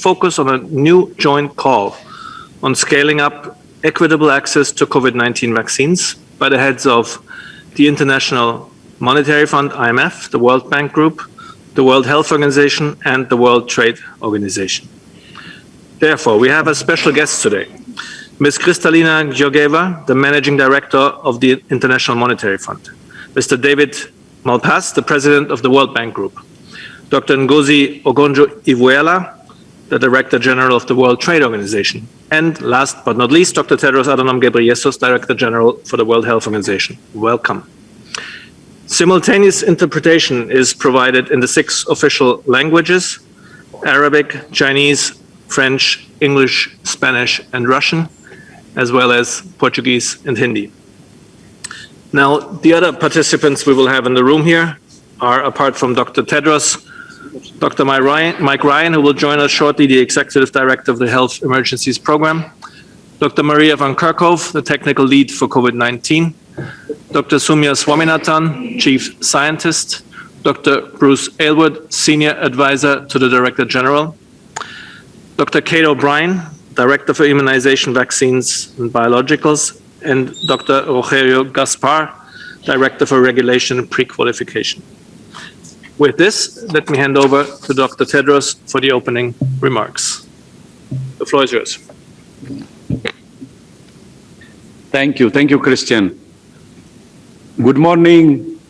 focus on a new joint call on scaling up equitable access to COVID-19 vaccines by the heads of the International Monetary Fund, IMF, the World Bank Group, the World Health Organization, and the World Trade Organization. Therefore, we have a special guest today, Ms. Kristalina Georgieva, the Managing Director of the International Monetary Fund, Mr. David Malpass, the President of the World Bank Group, Dr. Ngozi Okonjo-Iweala, the Director General of the World Trade Organization, and last but not least, Dr. Tedros Adhanom Ghebreyesus, Director General for the World Health Organization. Welcome. Simultaneous interpretation is provided in the 6 official languages: Arabic, Chinese, French, English, Spanish, and Russian, as well as Portuguese and Hindi. Now, the other participants we will have in the room here are, apart from Dr. Tedros, Dr. Mike Ryan, who will join us shortly, the Executive Director of the Health Emergencies Program, Dr. Maria van Kerkhove, the Technical Lead for COVID-19, Dr. Soumya Swaminathan, Chief Scientist, Dr. Bruce Aylward, Senior Advisor to the Director General, Dr. Kate O'Brien, Director for Immunization, Vaccines and Biologicals, and Dr. Rogerio Gaspar, Director for Regulation and Pre-Qualification. With this, let me hand over to Dr. Tedros for the opening remarks. The floor is yours. Thank you, Christian. Good morning,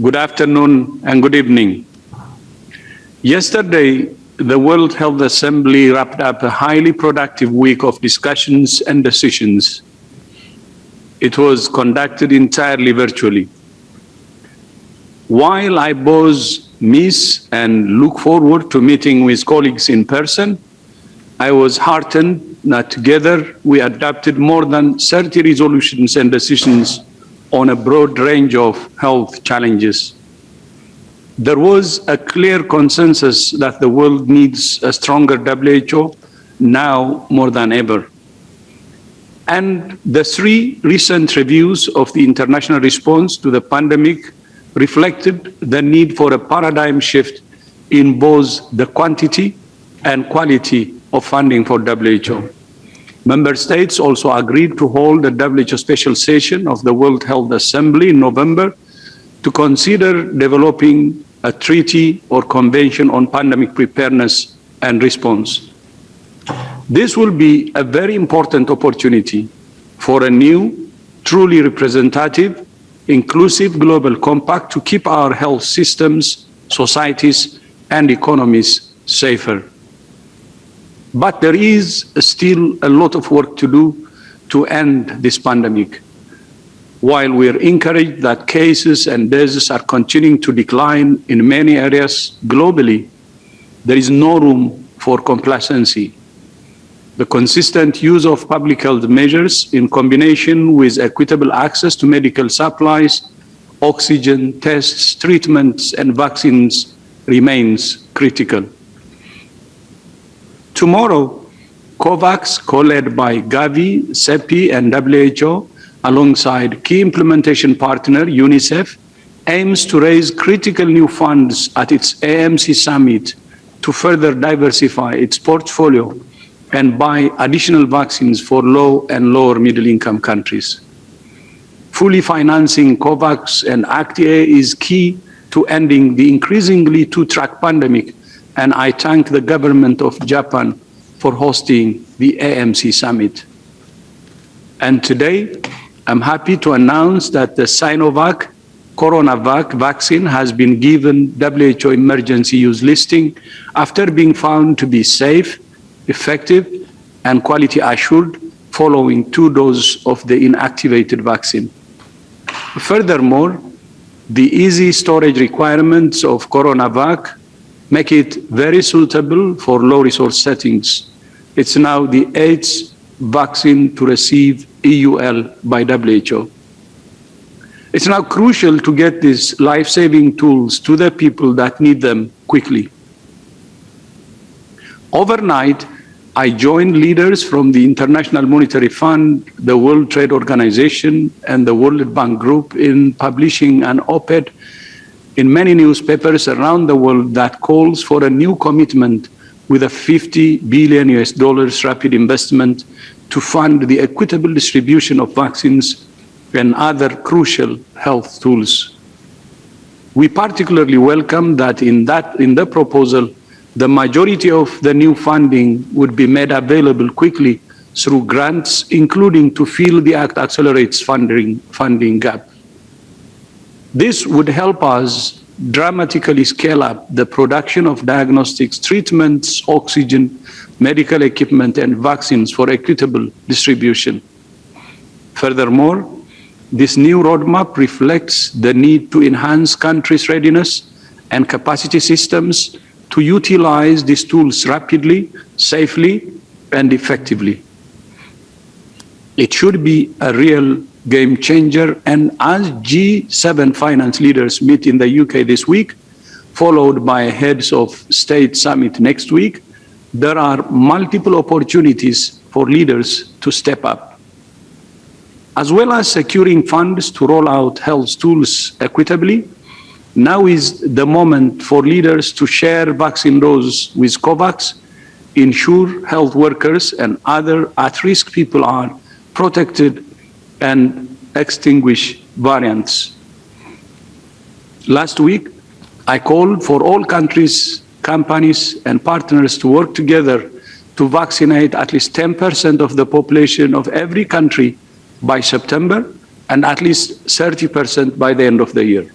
good afternoon, and good evening. Yesterday, the World Health Assembly wrapped up a highly productive week of discussions and decisions. It was conducted entirely virtually. While I both miss and look forward to meeting with colleagues in person, I was heartened that together we adopted more than 30 resolutions and decisions on a broad range of health challenges. There was a clear consensus that the world needs a stronger WHO now more than ever. And the 3 recent reviews of the international response to the pandemic reflected the need for a paradigm shift in both the quantity and quality of funding for WHO. Member states also agreed to hold a WHO special session of the World Health Assembly in November to consider developing a treaty or convention on pandemic preparedness and response. This will be a very important opportunity for a new, truly representative, inclusive global compact to keep our health systems, societies, and economies safer. But there is still a lot of work to do to end this pandemic. While we are encouraged that cases and deaths are continuing to decline in many areas globally, there is no room for complacency. The consistent use of public health measures in combination with equitable access to medical supplies, oxygen, tests, treatments, and vaccines remains critical. Tomorrow, COVAX, co-led by Gavi, CEPI, and WHO, alongside key implementation partner UNICEF, aims to raise critical new funds at its AMC summit to further diversify its portfolio and buy additional vaccines for low and lower middle income countries. Fully financing COVAX and ACT-A is key to ending the increasingly two-track pandemic, and I thank the government of Japan for hosting the AMC summit. And today, I'm happy to announce that the Sinovac CoronaVac vaccine has been given WHO emergency use listing after being found to be safe, effective, and quality assured following 2 doses of the inactivated vaccine. Furthermore, the easy storage requirements of CoronaVac make it very suitable for low resource settings. It's now the 8th vaccine to receive EUL by WHO. It's now crucial to get these life-saving tools to the people that need them quickly. Overnight, I joined leaders from the International Monetary Fund, the World Trade Organization, and the World Bank Group in publishing an op-ed in many newspapers around the world that calls for a new commitment with a $50 billion rapid investment to fund the equitable distribution of vaccines and other crucial health tools. We particularly welcome that in the proposal, the majority of the new funding would be made available quickly through grants, including to fill the Act Accelerates funding gap. This would help us dramatically scale up the production of diagnostics, treatments, oxygen, medical equipment, and vaccines for equitable distribution. Furthermore, this new roadmap reflects the need to enhance countries' readiness and capacity systems to utilize these tools rapidly, safely, and effectively. It should be a real game changer, and as G7 finance leaders meet in the UK this week, followed by a heads of state summit next week, there are multiple opportunities for leaders to step up. As well as securing funds to roll out health tools equitably, now is the moment for leaders to share vaccine doses with COVAX, ensure health workers and other at-risk people are protected, and extinguish variants. Last week, I called for all countries, companies, and partners to work together to vaccinate at least 10% of the population of every country by September, and at least 30% by the end of the year.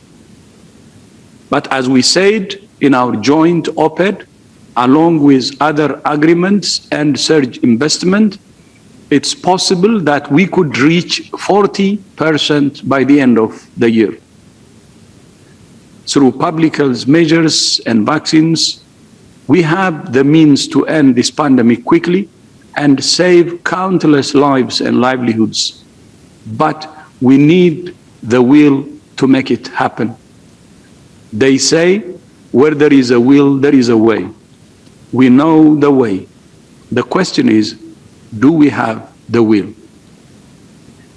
But as we said in our joint op-ed, along with other agreements and surge investment, it's possible that we could reach 40% by the end of the year. Through public health measures and vaccines, we have the means to end this pandemic quickly and save countless lives and livelihoods. But we need the will to make it happen. They say, where there is a will, there is a way. We know the way. The question is, do we have the will?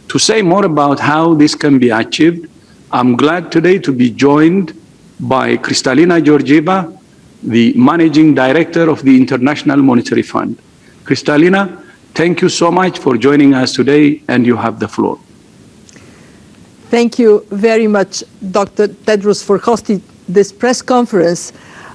To say more about how this can be achieved, I'm glad today to be joined by Kristalina Georgieva, the Managing Director of the International Monetary Fund. Kristalina, thank you so much for joining us today, and you have the floor. Thank you very much, Dr. Tedros, for hosting this press conference,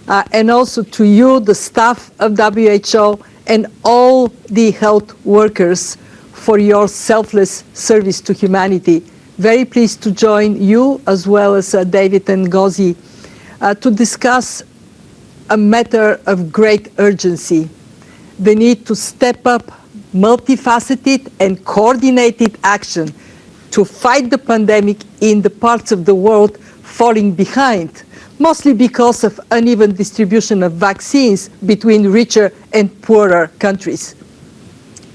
and also to you, the staff of WHO, and all the health workers for your selfless service to humanity. Very pleased to join you, as well as David and Ngozi, to discuss a matter of great urgency, the need to step up multifaceted and coordinated action to fight the pandemic in the parts of the world falling behind, mostly because of uneven distribution of vaccines between richer and poorer countries.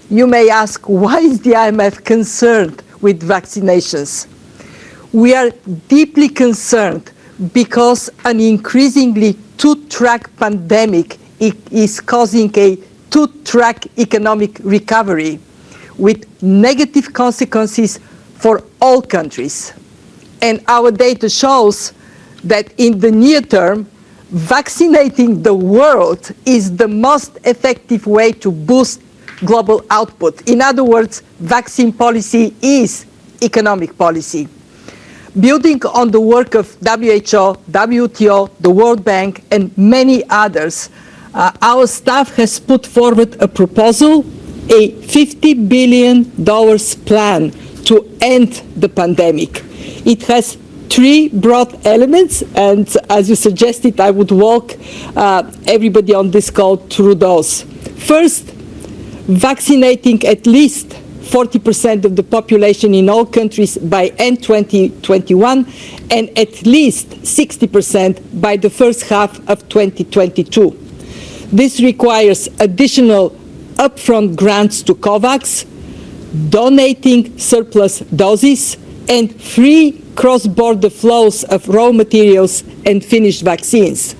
You may ask, why is the IMF concerned with vaccinations? We are deeply concerned because an increasingly two-track pandemic is causing a two-track economic recovery with negative consequences for all countries. And our data shows that in the near term, vaccinating the world is the most effective way to boost global output. In other words, vaccine policy is economic policy. Building on the work of WHO, WTO, the World Bank, and many others, our staff has put forward a proposal, a $50 billion plan to end the pandemic. It has three broad elements, and as you suggested, I would walk everybody on this call through those. First, vaccinating at least 40% of the population in all countries by end 2021, and at least 60% by the first half of 2022. This requires additional upfront grants to COVAX, donating surplus doses, and free cross-border flows of raw materials and finished vaccines.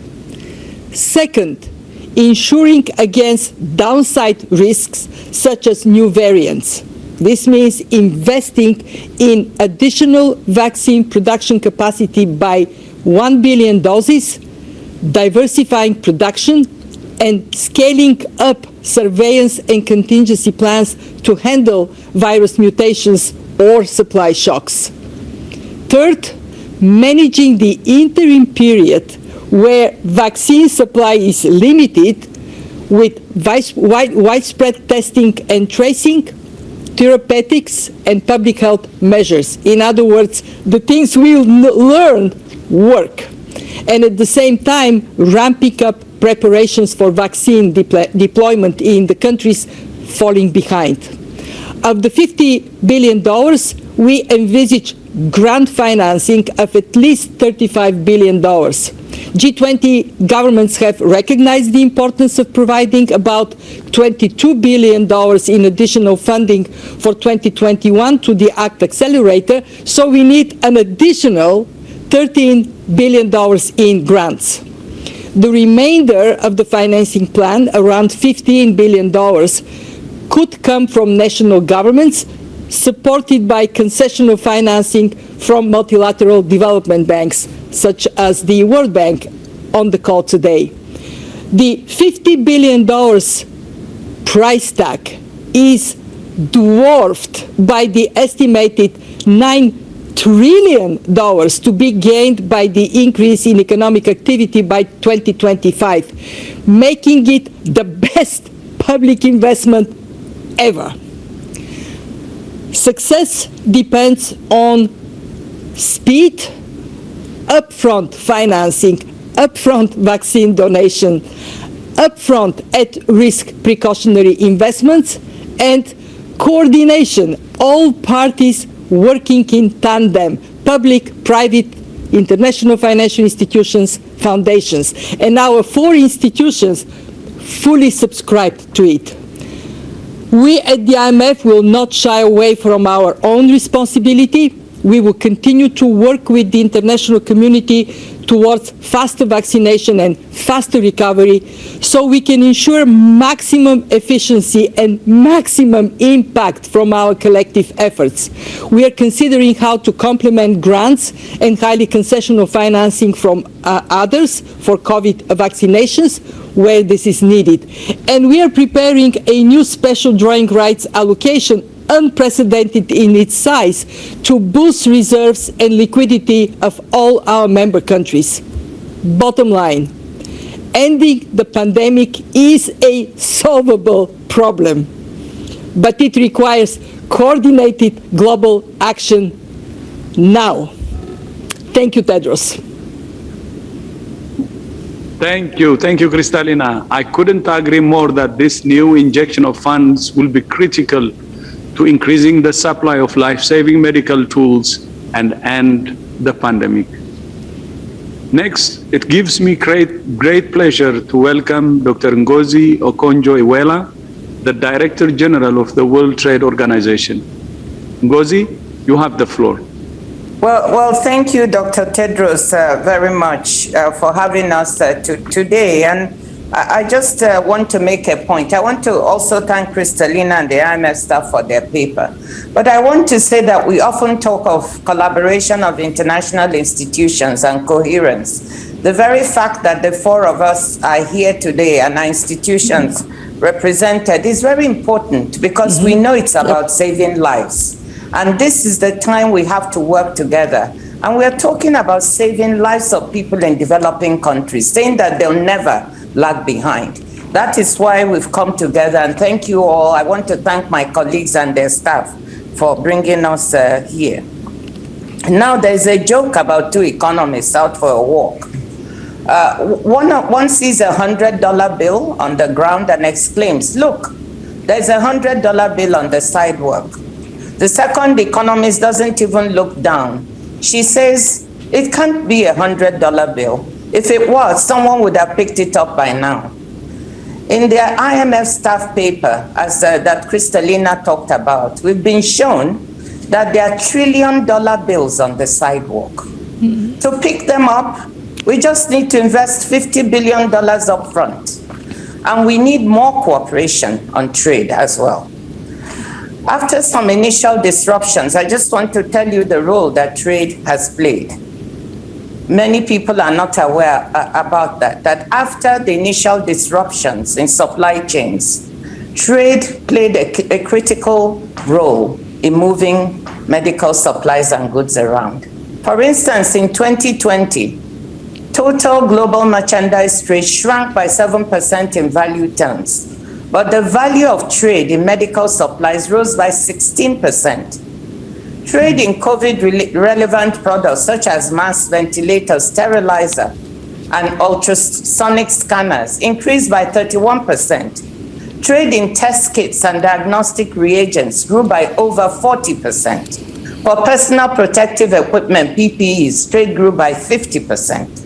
Second, ensuring against downside risks such as new variants. This means investing in additional vaccine production capacity by 1 billion doses, diversifying production, and scaling up surveillance and contingency plans to handle virus mutations or supply shocks. Third, managing the interim period where vaccine supply is limited with widespread testing and tracing, therapeutics, and public health measures. In other words, the things we learned work. And at the same time, ramping up preparations for vaccine deployment in the countries falling behind. Of the $50 billion, we envisage grant financing of at least $35 billion. G20 governments have recognized the importance of providing about $22 billion in additional funding for 2021 to the ACT Accelerator, so we need an additional $13 billion in grants. The remainder of the financing plan, around $15 billion, could come from national governments, supported by concessional financing from multilateral development banks, such as the World Bank on the call today. The $50 billion price tag is dwarfed by the estimated $9 trillion to be gained by the increase in economic activity by 2025, making it the best public investment ever. Success depends on speed, upfront financing, upfront vaccine donation, upfront at-risk precautionary investments, and coordination, all parties working in tandem, public, private, international financial institutions, foundations. And our 4 institutions fully subscribed to it. We at the IMF will not shy away from our own responsibility. We will continue to work with the international community towards faster vaccination and faster recovery so we can ensure maximum efficiency and maximum impact from our collective efforts. We are considering how to complement grants and highly concessional financing from others for COVID vaccinations where this is needed. And we are preparing a new special drawing rights allocation, unprecedented in its size, to boost reserves and liquidity of all our member countries. Bottom line, ending the pandemic is a solvable problem, but it requires coordinated global action now. Thank you, Tedros. Thank you, Kristalina. I couldn't agree more that this new injection of funds will be critical to increasing the supply of life-saving medical tools and end the pandemic. Next, it gives me great pleasure to welcome Dr. Ngozi Okonjo-Iweala, the Director General of the World Trade Organization. Ngozi, you have the floor. Well, thank you, Dr. Tedros, very much for having us today. And I just want to make a point. I want to also thank Kristalina and the IMF staff for their paper. But I want to say that we often talk of collaboration of international institutions and coherence. The very fact that the 4 of us are here today and our institutions represented is very important because we know it's about saving lives. And this is the time we have to work together. And we are talking about saving lives of people in developing countries, saying that they'll never lag behind. That is why we've come together, and thank you all. I want to thank my colleagues and their staff for bringing us here. Now there's a joke about 2 economists out for a walk. One sees a $100 bill on the ground and exclaims, "Look, there's a $100 bill on the sidewalk." The second economist doesn't even look down. She says, "It can't be a $100 bill. If it was, someone would have picked it up by now." In their IMF staff paper, as that Kristalina talked about, we've been shown that there are $1 trillion bills on the sidewalk. To pick them up, we just need to invest $50 billion up front. And we need more cooperation on trade as well. After some initial disruptions, I just want to tell you the role that trade has played. many people are not aware about that after the initial disruptions in supply chains, trade played a critical role in moving medical supplies and goods around. For instance, in 2020, total global merchandise trade shrank by 7% in value terms, but the value of trade in medical supplies rose by 16%. Trade in COVID-relevant products such as masks, ventilators, sterilizer, and ultrasonic scanners increased by 31%. Trade in test kits and diagnostic reagents grew by over 40%. For personal protective equipment, PPEs, trade grew by 50%.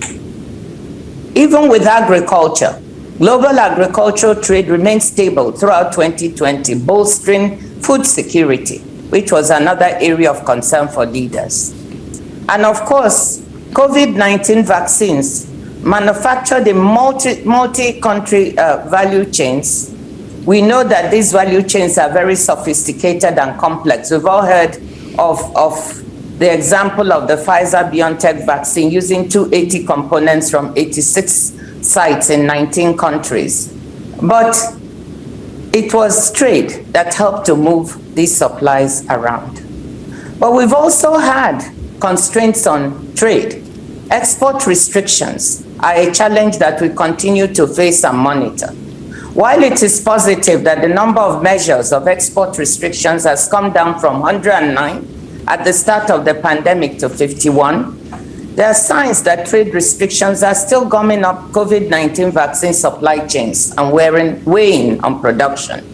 Even with agriculture, global agricultural trade remained stable throughout 2020, bolstering food security, which was another area of concern for leaders. And of course, COVID-19 vaccines manufactured in multi-country value chains. We know that these value chains are very sophisticated and complex. We've all heard of the example of the Pfizer-BioNTech vaccine using 280 components from 86 sites in 19 countries. But it was trade that helped to move these supplies around. But we've also had constraints on trade. Export restrictions are a challenge that we continue to face and monitor. While it is positive that the number of measures of export restrictions has come down from 109 at the start of the pandemic to 51, there are signs that trade restrictions are still gumming up COVID-19 vaccine supply chains and weighing on production.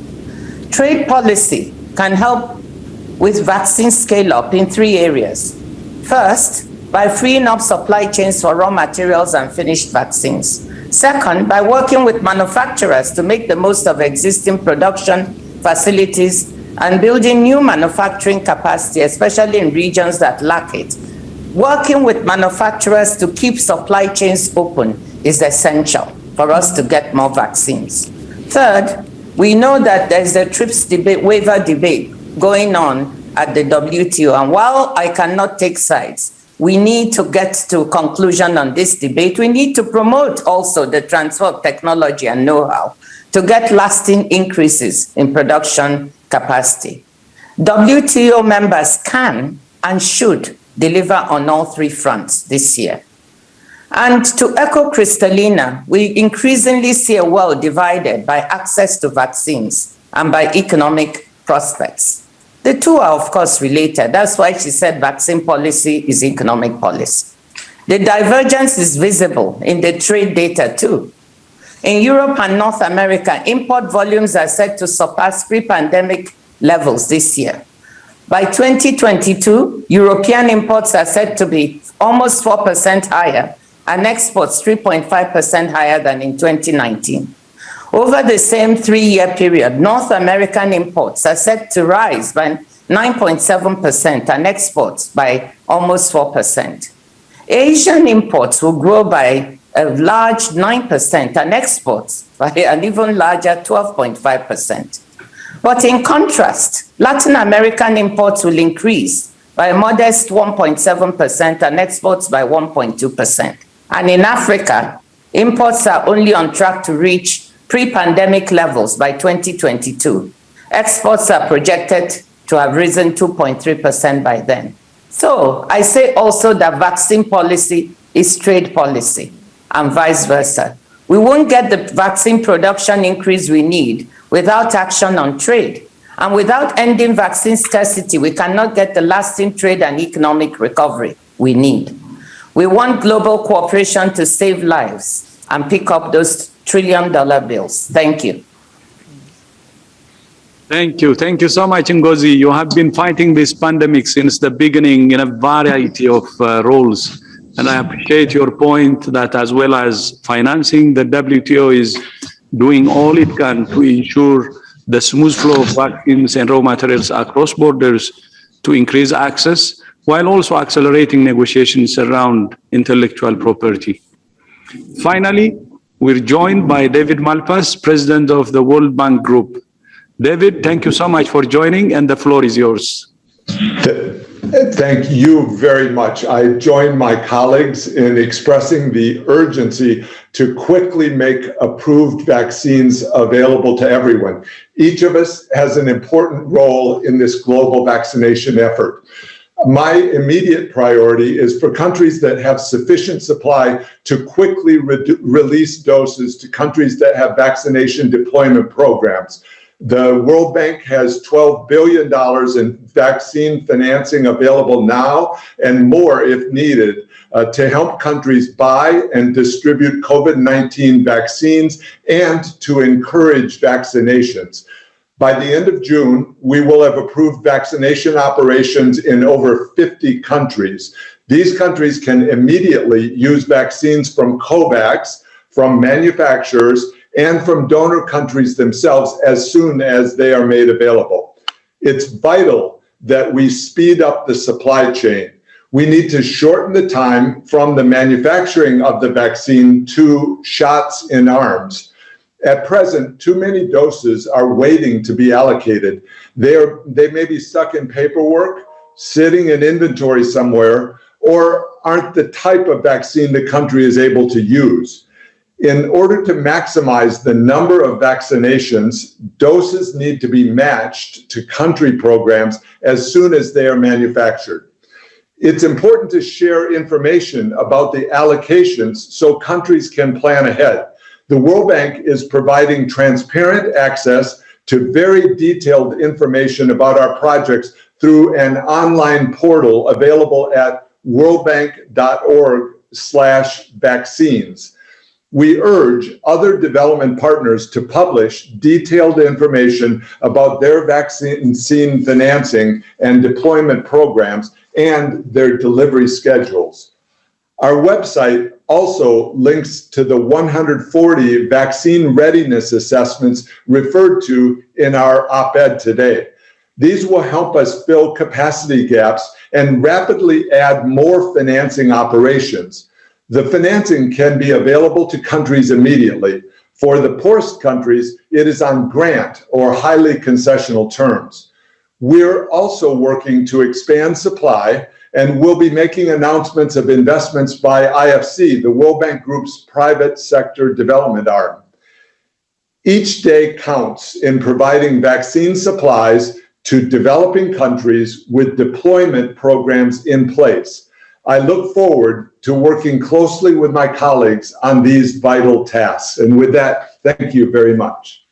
Trade policy can help with vaccine scale-up in 3 areas. First, by freeing up supply chains for raw materials and finished vaccines. Second, by working with manufacturers to make the most of existing production facilities and building new manufacturing capacity, especially in regions that lack it. Working with manufacturers to keep supply chains open is essential for us to get more vaccines. Third, we know that there's a TRIPS waiver debate going on at the WTO, and while I cannot take sides, we need to get to a conclusion on this debate. We need to promote also the transfer of technology and know-how to get lasting increases in production capacity. WTO members can and should deliver on all 3 fronts this year. And to echo Kristalina, we increasingly see a world divided by access to vaccines and by economic prospects. The 2 are, of course, related. That's why she said vaccine policy is economic policy. The divergence is visible in the trade data, too. In Europe and North America, import volumes are set to surpass pre-pandemic levels this year. By 2022, European imports are set to be almost 4% higher, and exports 3.5% higher than in 2019. Over the same 3-year period, North American imports are set to rise by 9.7% and exports by almost 4%. Asian imports will grow by a large 9% and exports by an even larger 12.5%. But in contrast, Latin American imports will increase by a modest 1.7% and exports by 1.2%. And in Africa, imports are only on track to reach pre-pandemic levels by 2022. Exports are projected to have risen 2.3% by then. So I say also that vaccine policy is trade policy and vice versa. We won't get the vaccine production increase we need without action on trade. And without ending vaccine scarcity, we cannot get the lasting trade and economic recovery we need. We want global cooperation to save lives and pick up those trillion-dollar bills. Thank you. Thank you. Thank you so much, Ngozi. You have been fighting this pandemic since the beginning in a variety of roles. And I appreciate your point that as well as financing, the WTO is doing all it can to ensure the smooth flow of vaccines and raw materials across borders to increase access, while also accelerating negotiations around intellectual property. Finally, we're joined by David Malpass, President of the World Bank Group. David, thank you so much for joining, and the floor is yours. Thank you very much. I join my colleagues in expressing the urgency to quickly make approved vaccines available to everyone. Each of us has an important role in this global vaccination effort. My immediate priority is for countries that have sufficient supply to quickly release doses to countries that have vaccination deployment programs. The World Bank has $12 billion in vaccine financing available now and more if needed to help countries buy and distribute COVID-19 vaccines and to encourage vaccinations. By the end of June, we will have approved vaccination operations in over 50 countries. These countries can immediately use vaccines from COVAX, from manufacturers, and from donor countries themselves as soon as they are made available. It's vital that we speed up the supply chain. We need to shorten the time from the manufacturing of the vaccine to shots in arms. At present, too many doses are waiting to be allocated. They may be stuck in paperwork, sitting in inventory somewhere, or aren't the type of vaccine the country is able to use. In order to maximize the number of vaccinations, doses need to be matched to country programs as soon as they are manufactured. It's important to share information about the allocations so countries can plan ahead. The World Bank is providing transparent access to very detailed information about our projects through an online portal available at worldbank.org/vaccines. We urge other development partners to publish detailed information about their vaccine financing and deployment programs and their delivery schedules. Our website also links to the 140 vaccine readiness assessments referred to in our op-ed today. These will help us fill capacity gaps and rapidly add more financing operations. The financing can be available to countries immediately. For the poorest countries, it is on grant or highly concessional terms. We're also working to expand supply and we'll be making announcements of investments by IFC, the World Bank Group's private sector development arm. Each day counts in providing vaccine supplies to developing countries with deployment programs in place. I look forward to working closely with my colleagues on these vital tasks. And with that, thank you very much.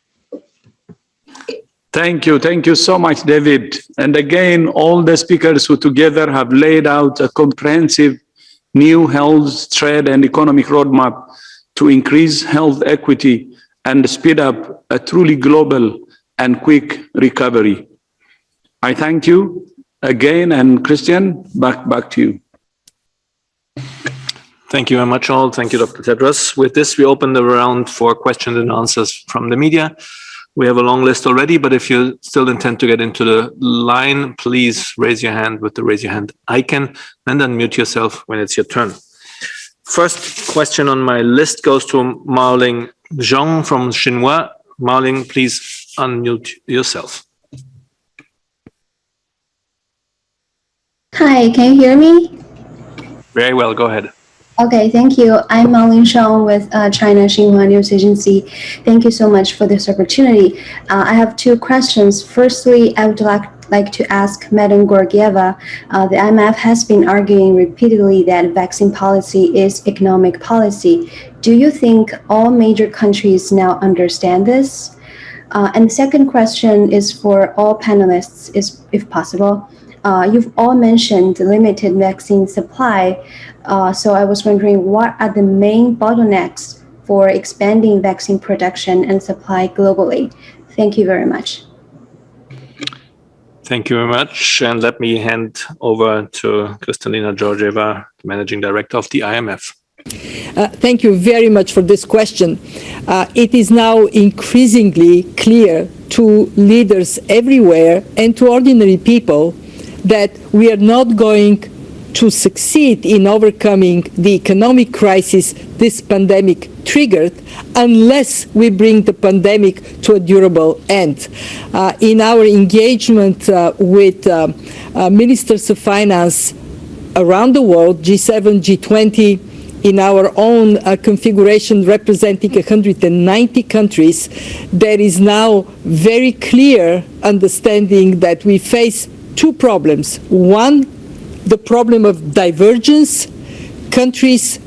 Thank you. Thank you so much, David. And again, all the speakers who together have laid out a comprehensive new health, trade, and economic roadmap to increase health equity and speed up a truly global and quick recovery. I thank you again, and Christian, back to you. Thank you very much, all. Thank you, Dr. Tedros. With this, we open the round for questions and answers from the media. We have a long list already, but if you still intend to get into the line, please raise your hand with the raise your hand icon and unmute yourself when it's your turn. First question on my list goes to Maoling Zhang from Xinhua. Maoling, please unmute yourself. Hi, can you hear me? Very well, go ahead. Okay, thank you. I'm Maoling Zhang with China Xinhua News Agency. Thank you so much for this opportunity. I have two questions. Firstly, I would like to ask Madam Georgieva. The IMF has been arguing repeatedly that vaccine policy is economic policy. Do you think all major countries now understand this? And the second question is for all panelists, if possible. You've all mentioned limited vaccine supply. So I was wondering, what are the main bottlenecks for expanding vaccine production and supply globally? Thank you very much. Thank you very much. And let me hand over to Kristalina Georgieva, Managing Director of the IMF. Thank you very much for this question. It is now increasingly clear to leaders everywhere and to ordinary people that we are not going to succeed in overcoming the economic crisis this pandemic triggered unless we bring the pandemic to a durable end. In our engagement with ministers of finance around the world, G7, G20, in our own configuration representing 190 countries, there is now very clear understanding that we face two problems. One, the problem of divergence. Countries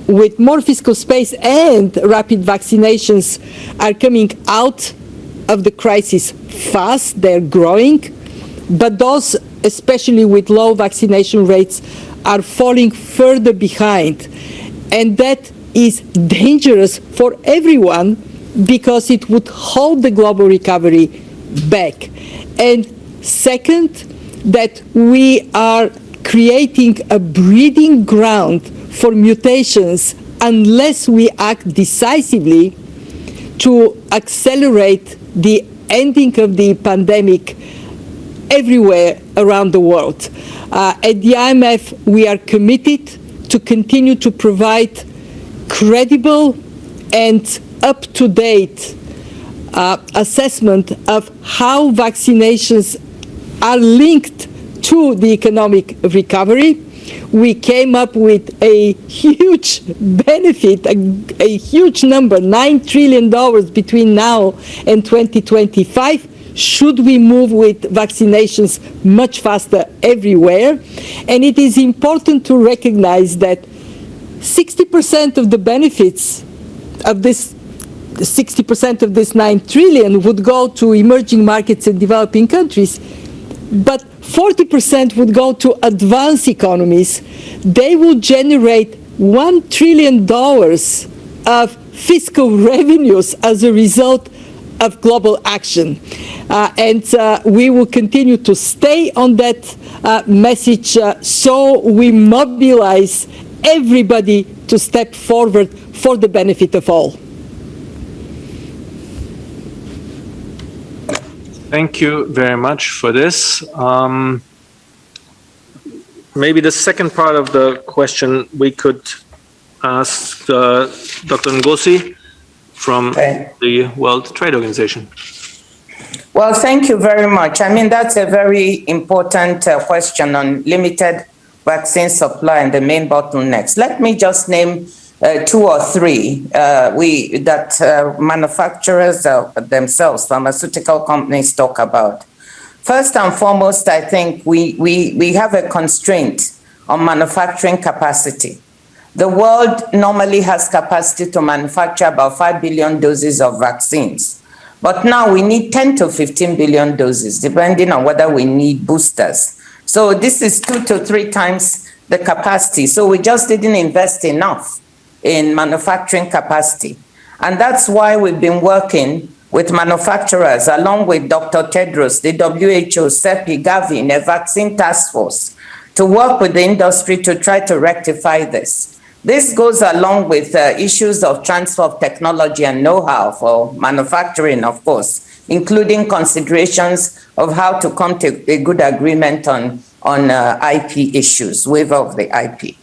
with more fiscal space and rapid vaccinations are coming out of the crisis fast, they're growing, but those, especially with low vaccination rates, are falling further behind. And that is dangerous for everyone because it would hold the global recovery back. And second, that we are creating a breeding ground for mutations unless we act decisively to accelerate the ending of the pandemic everywhere around the world. At the IMF, we are committed to continue to provide credible and up-to-date assessment of how vaccinations are linked to the economic recovery. We came up with a huge benefit, a huge number, $9 trillion between now and 2025. Should we move with vaccinations much faster everywhere? And it is important to recognize that 60% of the benefits of this, 60% of this 9 trillion would go to emerging markets and developing countries, but 40% would go to advanced economies. They will generate $1 trillion of fiscal revenues as a result of global action. And we will continue to stay on that message so we mobilize everybody to step forward for the benefit of all. Thank you very much for this. Maybe the second part of the question we could ask Dr. Ngozi from the World Trade Organization. Well, thank you very much. I mean, that's a very important question on limited vaccine supply and the main bottlenecks. Let me just name 2 or 3 that manufacturers themselves, pharmaceutical companies, talk about. First and foremost, I think we have a constraint on manufacturing capacity. The world normally has capacity to manufacture about 5 billion doses of vaccines. But now we need 10 to 15 billion doses, depending on whether we need boosters. So this is 2 to 3 times the capacity. So we just didn't invest enough in manufacturing capacity. And that's why we've been working with manufacturers, along with Dr. Tedros, the WHO, CEPI, Gavi, a vaccine task force, to work with the industry to try to rectify this. This goes along with issues of transfer of technology and know-how for manufacturing, of course, including considerations of how to come to a good agreement on IP issues, waiver of the IP.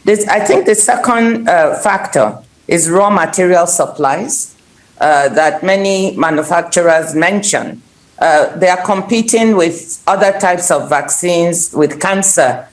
I think the second factor is raw material supplies that many manufacturers mention. They are competing with other types of vaccines, with cancer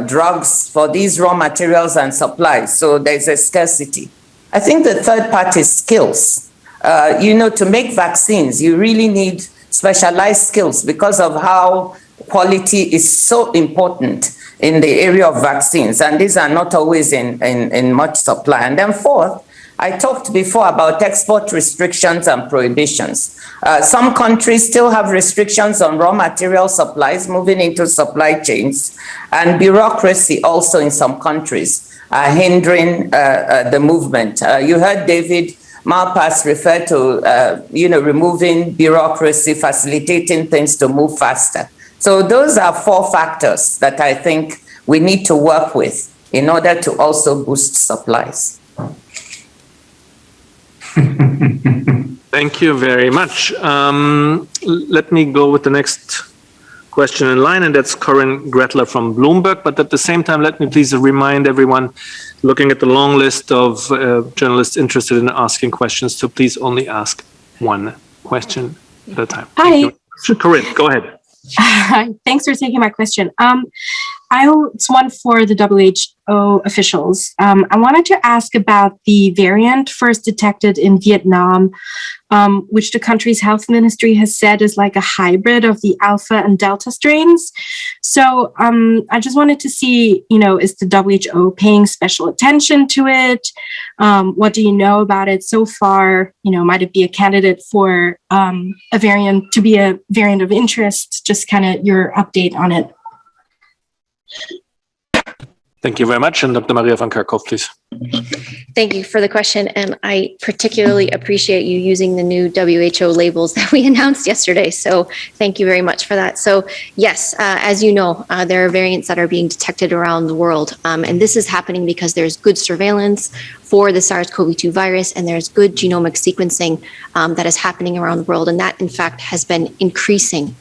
drugs for these raw materials and supplies. So there's a scarcity. I think the third part is skills. To make vaccines, you really need specialized skills because of how quality is so important in the area of vaccines. And these are not always in much supply. And then fourth, I talked before about export restrictions and prohibitions. Some countries still have restrictions on raw material supplies moving into supply chains, and bureaucracy also in some countries are hindering the movement. You heard David Malpass refer to, removing bureaucracy, facilitating things to move faster. So those are 4 factors that I think we need to work with in order to also boost supplies. Thank you very much. Let me go with the next question in line, and that's Corinne Gretler from Bloomberg. But at the same time, let me please remind everyone looking at the long list of journalists interested in asking questions to please only ask one question at a time. Hi. Corinne, go ahead. Thanks for taking my question. It's one for the WHO officials. I wanted to ask about the variant first detected in Vietnam, which the country's health ministry has said is like a hybrid of the Alpha and Delta strains. So I just wanted to see, is the WHO paying special attention to it? What do you know about it so far? Might it be a candidate for a variant to be a variant of interest? Just kind of your update on it. Thank you very much. And Dr. Maria van Kerkhoff, please. Thank you for the question. And I particularly appreciate you using the new WHO labels that we announced yesterday. So thank you very much for that. So yes, as you know, there are variants that are being detected around the world. And this is happening because there's good surveillance for the SARS-CoV-2 virus, and there's good genomic sequencing that is happening around the world. And that, in fact, has been increasing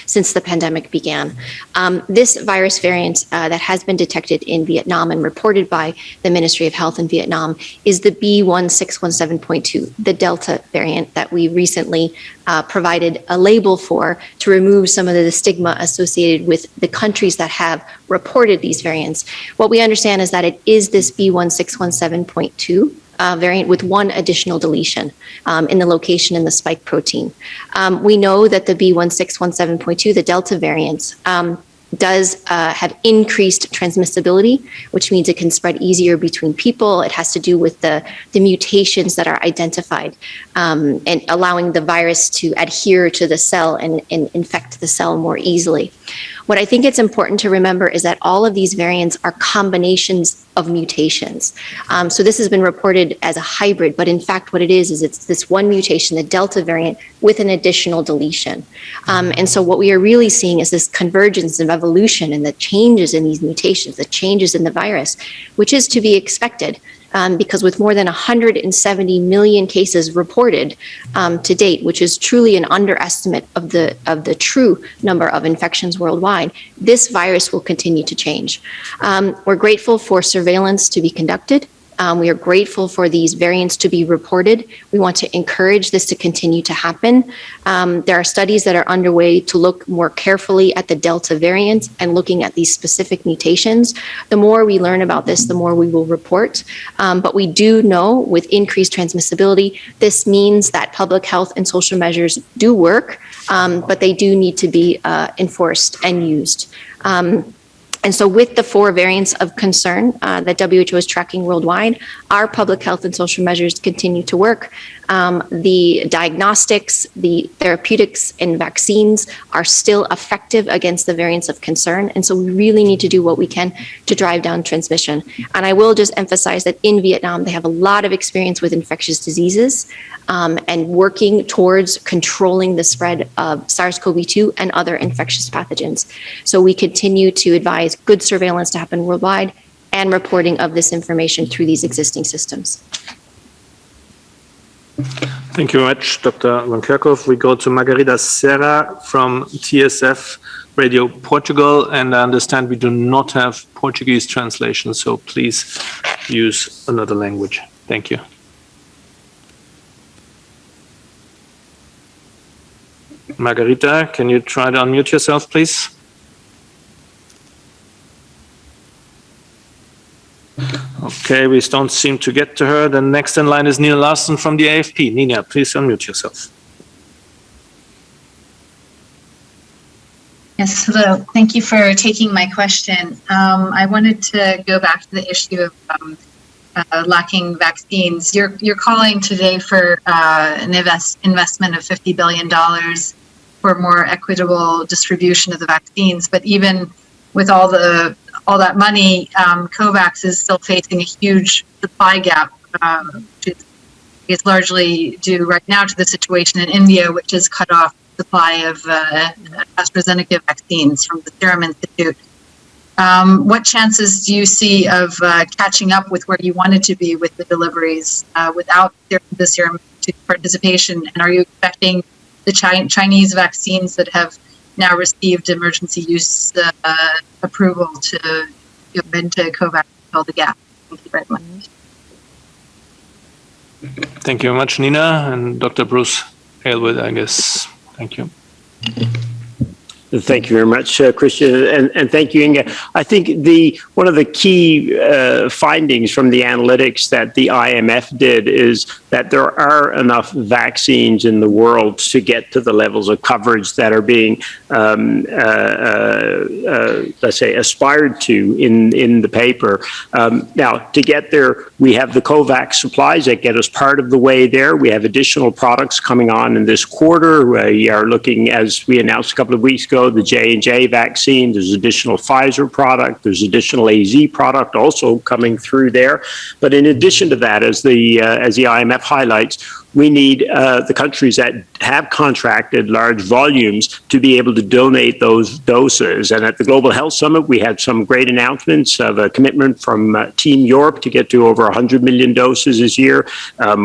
since the pandemic began. This virus variant that has been detected in Vietnam and reported by the Ministry of Health in Vietnam is the B1617.2, the Delta variant that we recently provided a label for to remove some of the stigma associated with the countries that have reported these variants. What we understand is that it is this B1617.2 variant with one additional deletion in the location in the spike protein. We know that the B1617.2, the Delta variant, does have increased transmissibility, which means it can spread easier between people. It has to do with the mutations that are identified and allowing the virus to adhere to the cell and infect the cell more easily. What I think it's important to remember is that all of these variants are combinations of mutations. So this has been reported as a hybrid, but in fact what it is it's this one mutation, the Delta variant, with an additional deletion. And so what we are really seeing is this convergence of evolution and the changes in these mutations, the changes in the virus, which is to be expected. Because with more than 170 million cases reported to date, which is truly an underestimate of the true number of infections worldwide, this virus will continue to change. We're grateful for surveillance to be conducted. We are grateful for these variants to be reported. We want to encourage this to continue to happen. There are studies that are underway to look more carefully at the Delta variant and looking at these specific mutations. The more we learn about this, the more we will report. But we do know with increased transmissibility, this means that public health and social measures do work, but they do need to be enforced and used. And so with the 4 variants of concern that WHO is tracking worldwide, our public health and social measures continue to work. The diagnostics, the therapeutics, and vaccines are still effective against the variants of concern. And so we really need to do what we can to drive down transmission. And I will just emphasize that in Vietnam, they have a lot of experience with infectious diseases and working towards controlling the spread of SARS-CoV-2 and other infectious pathogens. So we continue to advise good surveillance to happen worldwide and reporting of this information through these existing systems. Thank you very much, Dr. Van Kerkhoff. We go to Margarida Serra from TSF Radio Portugal, and I understand we do not have Portuguese translation, so please use another language. Thank you. Margarita, can you try to unmute yourself, please? Okay, we don't seem to get to her. The next in line is Nina Larson from the AFP. Nina, please unmute yourself. Yes, hello. Thank you for taking my question. I wanted to go back to the issue of lacking vaccines. You're calling today for an investment of $50 billion for more equitable distribution of the vaccines, but even with all that money, COVAX is still facing a huge supply gap, which is largely due right now to the situation in India, which has cut off supply of AstraZeneca vaccines from the Serum Institute. What chances do you see of catching up with where you wanted to be with the deliveries without the Serum Institute participation? And are you expecting the Chinese vaccines that have now received emergency use approval to go into COVAX and fill the gap. Thank you very much. Thank you very much, Nina. And Dr. Bruce Aylward, I guess. Thank you. Thank you very much, Christian, and thank you, Inga. I think one of the key findings from the analytics that the IMF did is that there are enough vaccines in the world to get to the levels of coverage that are being, let's say, aspired to in the paper. Now, to get there, we have the COVAX supplies that get us part of the way there. We have additional products coming on in this quarter. We are looking, as we announced a couple of weeks ago, the J&J vaccine. There's additional Pfizer product. There's additional AZ product also coming through there. But in addition to that, as the IMF highlights, we need the countries that have contracted large volumes to be able to donate those doses. And at the Global Health Summit, we had some great announcements of a commitment from Team Europe to get to over 100 million doses this year.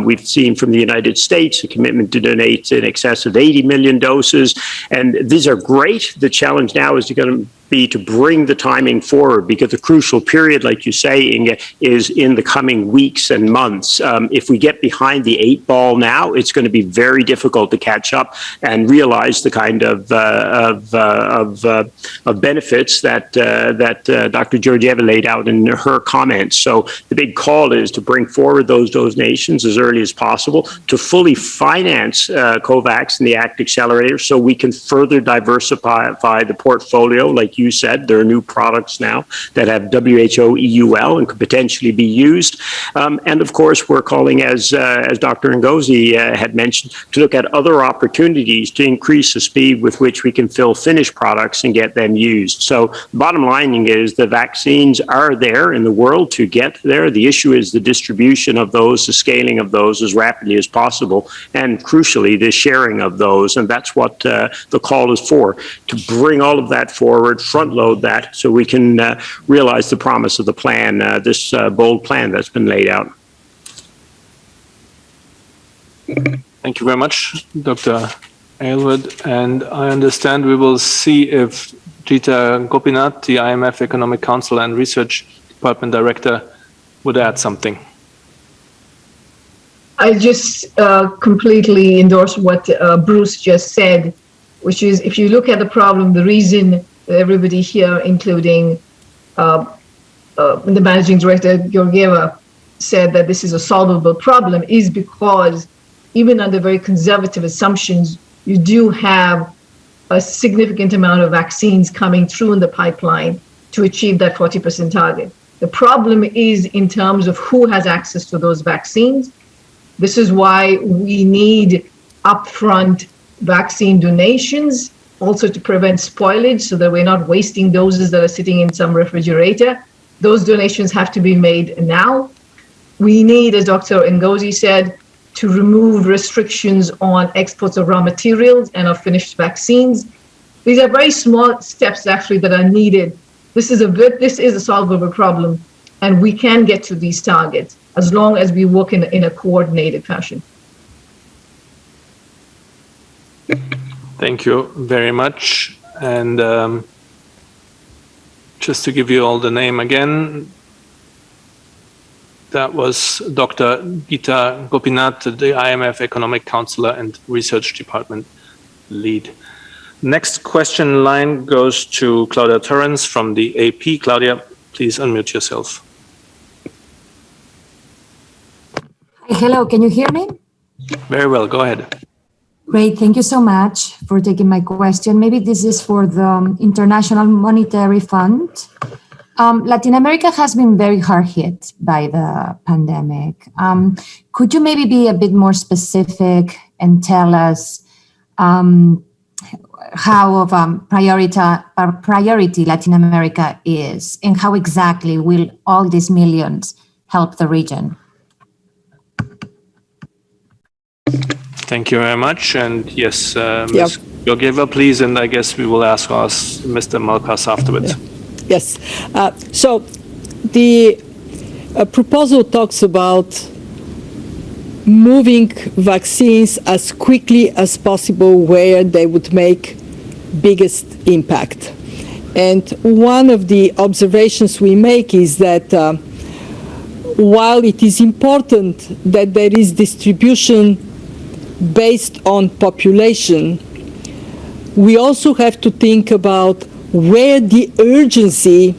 We've seen from the United States a commitment to donate in excess of 80 million doses. And these are great. The challenge now is going to be to bring the timing forward, because the crucial period, like you say, Inga, is in the coming weeks and months. If we get behind the 8 ball now, it's going to be very difficult to catch up and realize the kind of benefits that Dr. Georgieva laid out in her comments. So the big call is to bring forward those donations as early as possible, to fully finance COVAX and the ACT Accelerator, so we can further diversify the portfolio. Like you said, there are new products now that have WHO EUL and could potentially be used. And of course, we're calling, as Dr. Ngozi had mentioned, to look at other opportunities to increase the speed with which we can fill finished products and get them used. So the bottom line is the vaccines are there in the world to get there. The issue is the distribution of those, the scaling of those as rapidly as possible, and crucially, the sharing of those. And that's what the call is for, to bring all of that forward, front load that, so we can realize the promise of the plan, this bold plan that's been laid out. Thank you very much, Dr. Aylward. And I understand we will see if Geeta Gopinath, the IMF Economic Council and Research Department Director, would add something. I just completely endorse what Bruce just said, which is, if you look at the problem, the reason everybody here, including the Managing Director, Georgieva, said that this is a solvable problem, is because even under very conservative assumptions, you do have a significant amount of vaccines coming through in the pipeline to achieve that 40% target. The problem is in terms of who has access to those vaccines. This is why we need upfront vaccine donations, also to prevent spoilage so that we're not wasting doses that are sitting in some refrigerator. Those donations have to be made now. We need, as Dr. Ngozi said, to remove restrictions on exports of raw materials and of finished vaccines. These are very small steps actually that are needed. This is a solvable problem, and we can get to these targets as long as we work in a coordinated fashion. Thank you very much. And just to give you all the name again, that was Dr. Geeta Gopinath, the IMF Economic Counselor and Research Department Lead. Next question line goes to Claudia Torrens from the AP. Claudia, please unmute yourself. Hello, can you hear me? Very well, go ahead. Great, thank you so much for taking my question. Maybe this is for the International Monetary Fund. Latin America has been very hard hit by the pandemic. Could you maybe be a bit more specific and tell us how of priority Latin America is, and how exactly will all these millions help the region? Thank you very much. And yes, Ms. Georgieva, please, and I guess we will ask Mr. Malpass afterwards. Yes. So the proposal talks about moving vaccines as quickly as possible where they would make biggest impact. And one of the observations we make is that while it is important that there is distribution based on population, we also have to think about where the urgency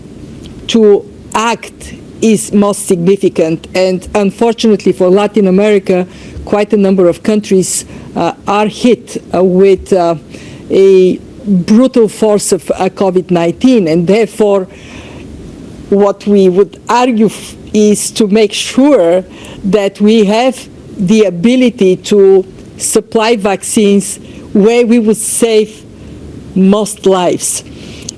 to act is most significant. And unfortunately for Latin America, quite a number of countries are hit with a brutal force of COVID-19, and therefore what we would argue is to make sure that we have the ability to supply vaccines where we would save most lives.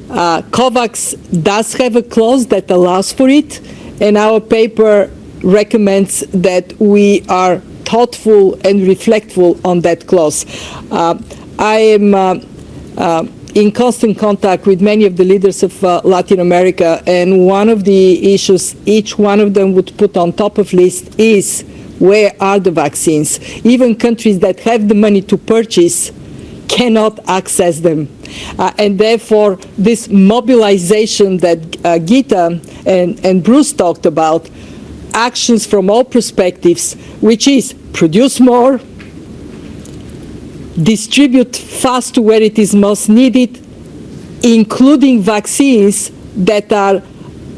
COVAX does have a clause that allows for it, and our paper recommends that we are thoughtful and reflectful on that clause. I am in constant contact with many of the leaders of Latin America, and one of the issues each one of them would put on top of list is where are the vaccines? Even countries that have the money to purchase cannot access them. And therefore, this mobilization that Gita and Bruce talked about, actions from all perspectives, which is produce more, distribute fast to where it is most needed, including vaccines that are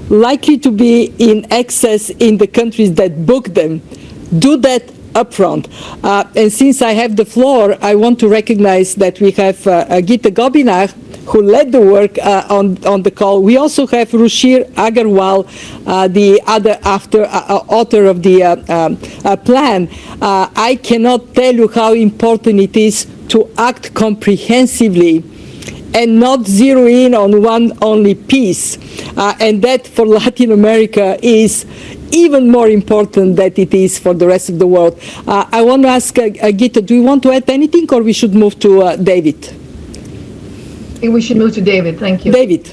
likely to be in excess in the countries that book them. Do that upfront. And since I have the floor, I want to recognize that we have Gita Gobinar, who led the work on the call. We also have Ruchir Agarwal, the other author of the plan. I cannot tell you how important it is to act comprehensively and not zero in on one only piece. And that for Latin America is even more important than it is for the rest of the world. I want to ask Gita, do you want to add anything, or we should move to David? I think we should move to David. Thank you. David.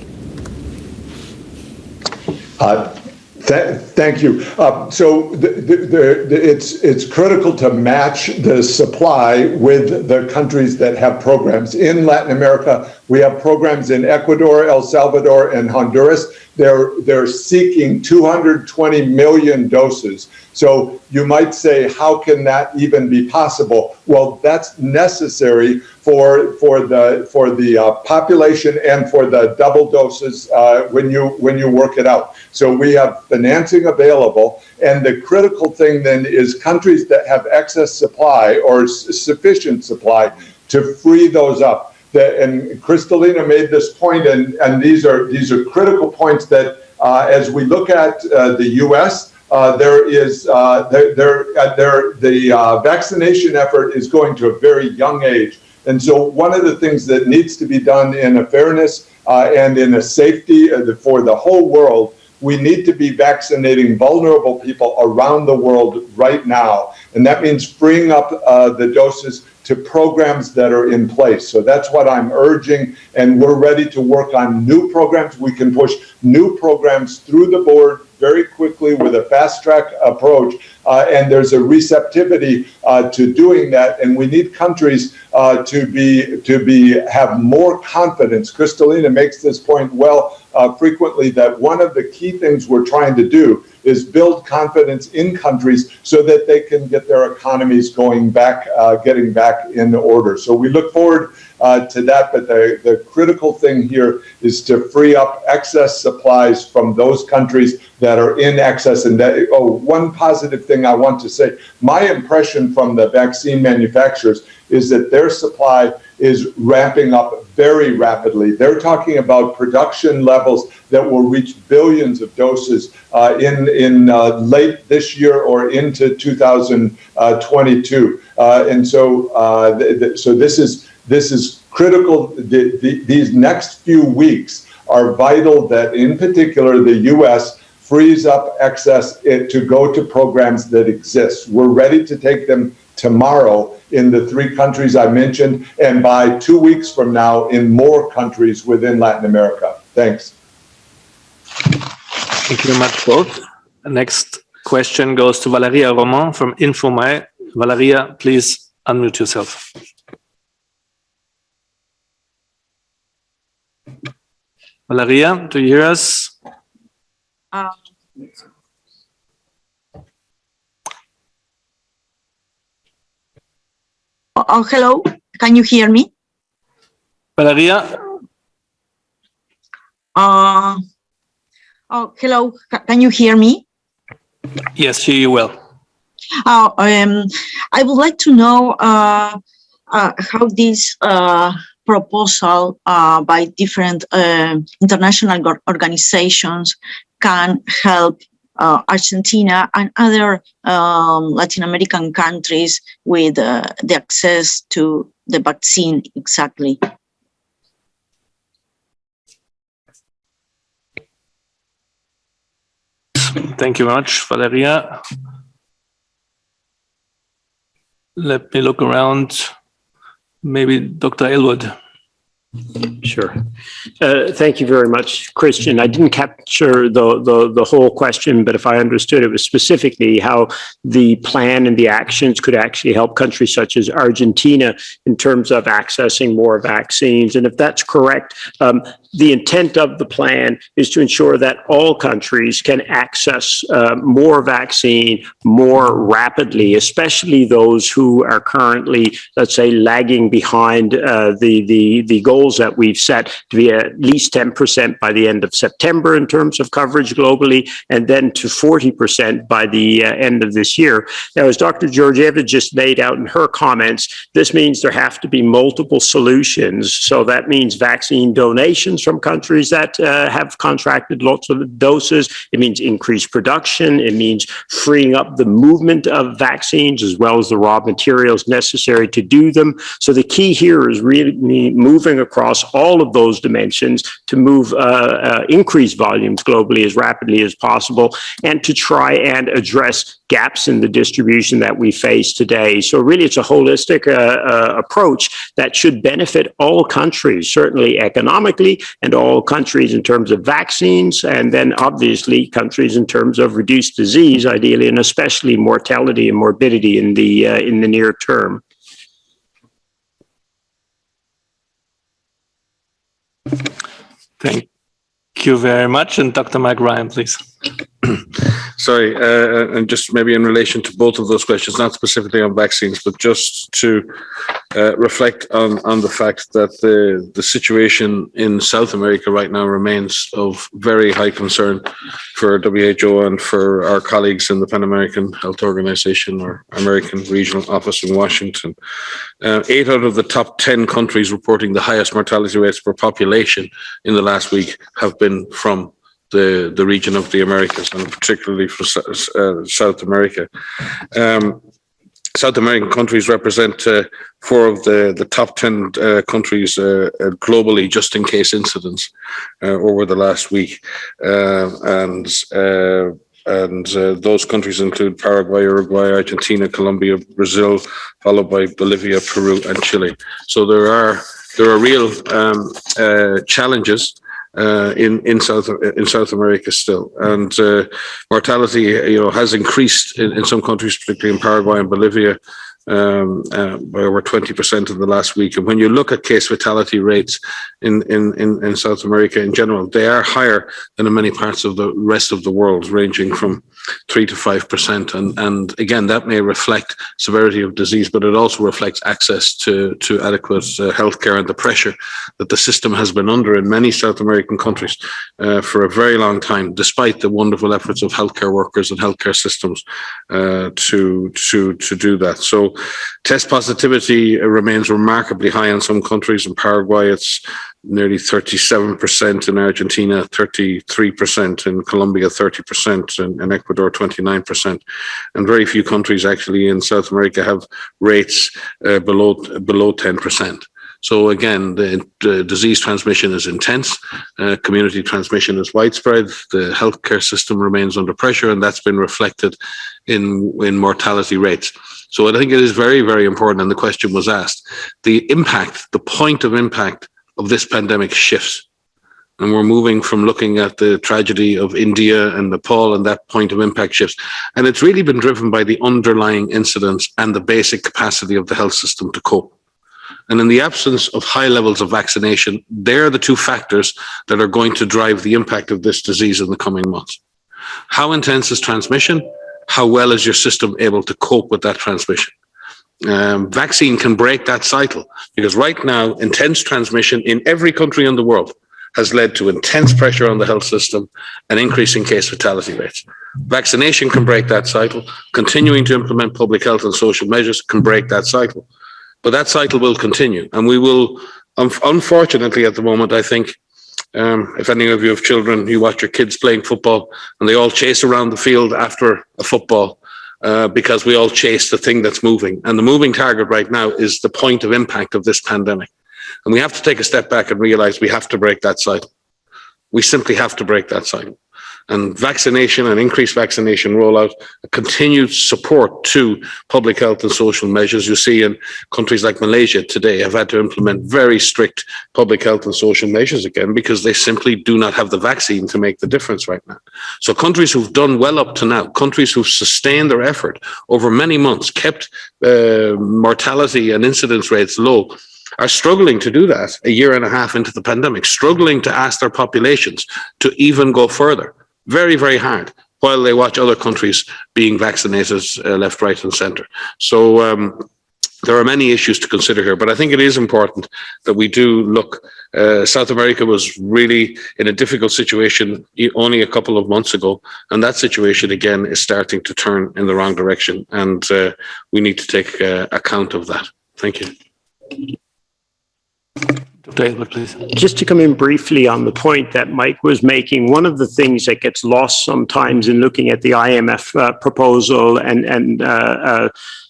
Thank you. So it's critical to match the supply with the countries that have programs. In Latin America, we have programs in Ecuador, El Salvador, and Honduras. They're seeking 220 million doses. So you might say, how can that even be possible? Well, that's necessary for the population and for the double doses when you work it out. So we have financing available, and the critical thing then is countries that have excess supply or sufficient supply to free those up. And Kristalina made this point, and these are critical points that as we look at the U.S., the vaccination effort is going to a very young age. And so one of the things that needs to be done in a fairness and in a safety for the whole world, we need to be vaccinating vulnerable people around the world right now. And that means freeing up the doses to programs that are in place. So that's what I'm urging, and we're ready to work on new programs. We can push new programs through the board very quickly with a fast-track approach, and there's a receptivity to doing that, and we need countries to have more confidence. Kristalina makes this point well frequently, that one of the key things we're trying to do is build confidence in countries so that they can get their economies going back, getting back in order. So we look forward to that, but the critical thing here is to free up excess supplies from those countries that are in excess. And that, one positive thing I want to say, my impression from the vaccine manufacturers is that their supply is ramping up very rapidly. They're talking about production levels that will reach billions of doses in late this year or into 2022. And so this is critical. These next few weeks are vital that, in particular, the U.S. frees up excess to go to programs that exist. We're ready to take them tomorrow in the 3 countries I mentioned, and by 2 weeks from now in more countries within Latin America. Thanks. Thank you very much, both. The next question goes to Valeria Roman from Infomae. Valeria, please unmute yourself. Valeria, do you hear us? Hello, can you hear me? Valeria? Hello, can you hear me? Yes, hear you well. I would like to know how this proposal by different international organizations can help Argentina and other Latin American countries with the access to the vaccine exactly. Thank you very much, Valeria. Let me look around. Maybe Dr. Aylward. Sure. Thank you very much, Christian. I didn't capture the whole question, but if I understood it was specifically how the plan and the actions could actually help countries such as Argentina in terms of accessing more vaccines. And if that's correct, the intent of the plan is to ensure that all countries can access more vaccine more rapidly, especially those who are currently, let's say, lagging behind the goals that we've set to be at least 10% by the end of September in terms of coverage globally, and then to 40% by the end of this year. Now, as Dr. Georgieva just laid out in her comments, this means there have to be multiple solutions. So that means vaccine donations from countries that have contracted lots of doses. It means increased production. It means freeing up the movement of vaccines as well as the raw materials necessary to do them. So the key here is really moving across all of those dimensions to move increase volumes globally as rapidly as possible and to try and address gaps in the distribution that we face today. So really it's a holistic approach that should benefit all countries, certainly economically, and all countries in terms of vaccines, and then obviously countries in terms of reduced disease, ideally, and especially mortality and morbidity in the near term. Thank you very much. And Dr. Mike Ryan, please. Sorry, and just maybe in relation to both of those questions, not specifically on vaccines, but just to reflect on the fact that the situation in South America right now remains of very high concern for WHO and for our colleagues in the Pan American Health Organization or American Regional Office in Washington. 8 out of the top 10 countries reporting the highest mortality rates per population in the last week have been from the region of the Americas, and particularly for South America. South American countries represent 4 of the top 10 countries globally, just in case incidents over the last week. And those countries include Paraguay, Uruguay, Argentina, Colombia, Brazil, followed by Bolivia, Peru, and Chile. So there are real challenges in South America still, and mortality, has increased in some countries, particularly in Paraguay and Bolivia, by over 20% in the last week. And when you look at case fatality rates in South America in general, they are higher than in many parts of the rest of the world, ranging from 3 to 5%. And again, that may reflect severity of disease, but it also reflects access to adequate healthcare and the pressure that the system has been under in many South American countries for a very long time, despite the wonderful efforts of healthcare workers and healthcare systems to do that. So test positivity remains remarkably high in some countries. In Paraguay, it's nearly 37%, in Argentina, 33%, in Colombia, 30%, in Ecuador, 29%. And very few countries actually in South America have rates below 10%. So again, the disease transmission is intense, community transmission is widespread, the healthcare system remains under pressure, and that's been reflected in mortality rates. So I think it is very, very important, and the question was asked, the point of impact of this pandemic shifts. And we're moving from looking at the tragedy of India and Nepal, and that point of impact shifts. And it's really been driven by the underlying incidents and the basic capacity of the health system to cope. And in the absence of high levels of vaccination, they're the two factors that are going to drive the impact of this disease in the coming months. How intense is transmission? How well is your system able to cope with that transmission? Vaccine can break that cycle, because right now, intense transmission in every country in the world has led to intense pressure on the health system and increasing case fatality rates. Vaccination can break that cycle. Continuing to implement public health and social measures can break that cycle. But that cycle will continue, and we will, unfortunately at the moment, I think, if any of you have children, you watch your kids playing football and they all chase around the field after a football because we all chase the thing that's moving. And the moving target right now is the point of impact of this pandemic. And we have to take a step back and realize we have to break that cycle. We simply have to break that cycle. And vaccination and increased vaccination rollout, a continued support to public health and social measures. You see in countries like Malaysia today have had to implement very strict public health and social measures again because they simply do not have the vaccine to make the difference right now. So countries who've done well up to now, countries who've sustained their effort over many months, kept mortality and incidence rates low, are struggling to do that a year and a half into the pandemic, struggling to ask their populations to even go further. Very, very hard, while they watch other countries being vaccinated left, right, and center. So there are many issues to consider here, but I think it is important that we do look. South America was really in a difficult situation only a couple of months ago, and that situation again is starting to turn in the wrong direction, and we need to take account of that. Thank you. David, please. Just to come in briefly on the point that Mike was making, one of the things that gets lost sometimes in looking at the IMF proposal, and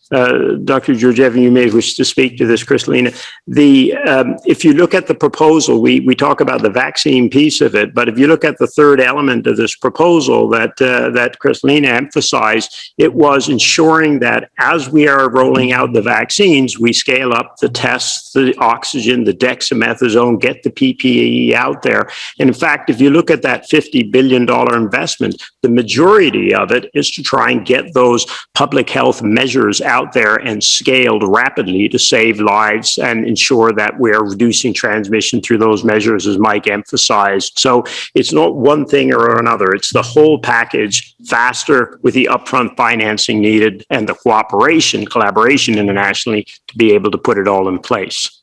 Dr. Georgieva, you may wish to speak to this, Kristalina. If you look at the proposal, we talk about the vaccine piece of it, but if you look at the third element of this proposal that Kristalina emphasized, it was ensuring that as we are rolling out the vaccines, we scale up the tests, the oxygen, the dexamethasone, get the PPE out there. And in fact, if you look at that $50 billion investment, the majority of it is to try and get those public health measures out there and scaled rapidly to save lives and ensure that we're reducing transmission through those measures, as Mike emphasized. So it's not one thing or another. It's the whole package, faster with the upfront financing needed and the collaboration internationally to be able to put it all in place.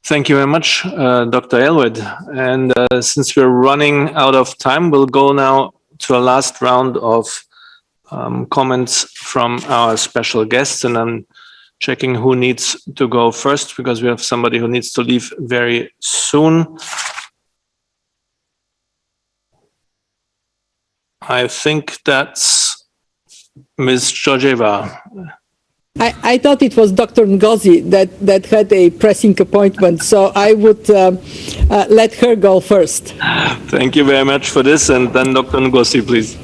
Thank you very much, Dr. Aylward. And since we're running out of time, we'll go now to a last round of comments from our special guests. And I'm checking who needs to go first, because we have somebody who needs to leave very soon. I think that's Ms. Georgieva. I thought it was Dr. Ngozi that had a pressing appointment, so I would let her go first. Thank you very much for this, and then Dr. Ngozi, please.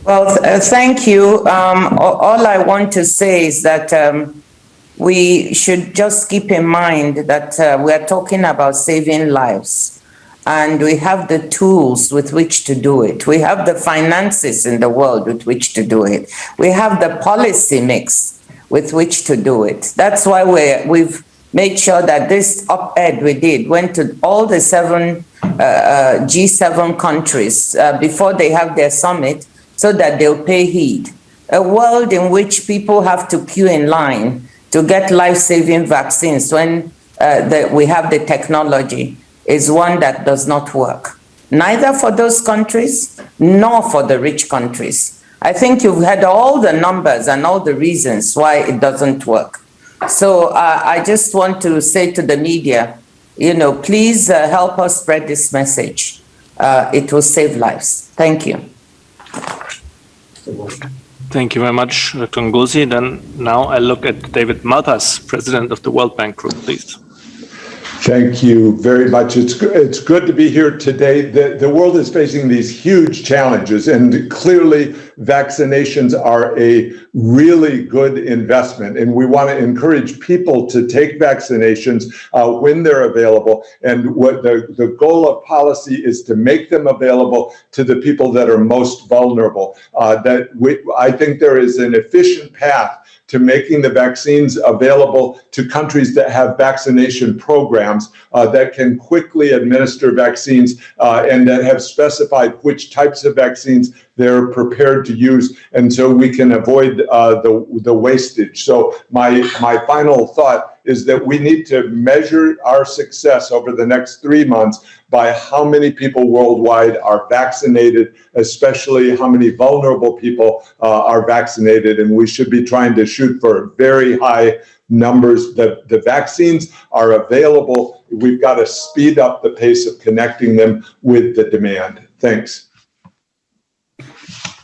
Well, thank you. All I want to say is that we should just keep in mind that we are talking about saving lives, and we have the tools with which to do it. We have the finances in the world with which to do it. We have the policy mix with which to do it. That's why we've made sure that this op-ed we did went to all the G7 countries before they have their summit, so that they'll pay heed. A world in which people have to queue in line to get life-saving vaccines when we have the technology is one that does not work, neither for those countries nor for the rich countries. I think you've had all the numbers and all the reasons why it doesn't work. So I just want to say to the media, please help us spread this message. It will save lives. Thank you. Thank you very much, Dr. Ngozi. Then now I look at David Malpass, President of the World Bank Group, please. Thank you very much. It's good to be here today. The world is facing these huge challenges, and clearly vaccinations are a really good investment. And we want to encourage people to take vaccinations when they're available. And what the goal of policy is to make them available to the people that are most vulnerable. I think there is an efficient path to making the vaccines available to countries that have vaccination programs that can quickly administer vaccines and that have specified which types of vaccines they're prepared to use, and so we can avoid the wastage. So my final thought is that we need to measure our success over the next 3 months by how many people worldwide are vaccinated, especially how many vulnerable people are vaccinated, and we should be trying to shoot for very high numbers. The vaccines are available. We've got to speed up the pace of connecting them with the demand. Thanks.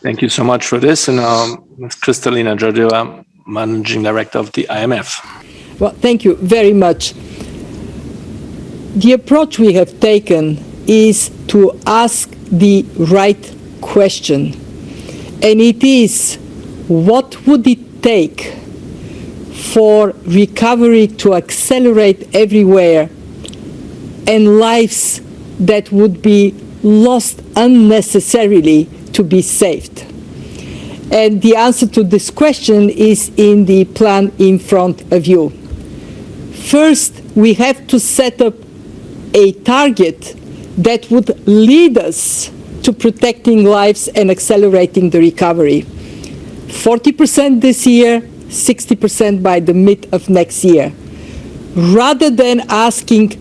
Thank you so much for this. And Ms. Kristalina Georgieva, Managing Director of the IMF. Well, thank you very much. The approach we have taken is to ask the right question. And it is, what would it take for recovery to accelerate everywhere and lives that would be lost unnecessarily to be saved? And the answer to this question is in the plan in front of you. First, we have to set up a target that would lead us to protecting lives and accelerating the recovery. 40% this year, 60% by the mid of next year. Rather than asking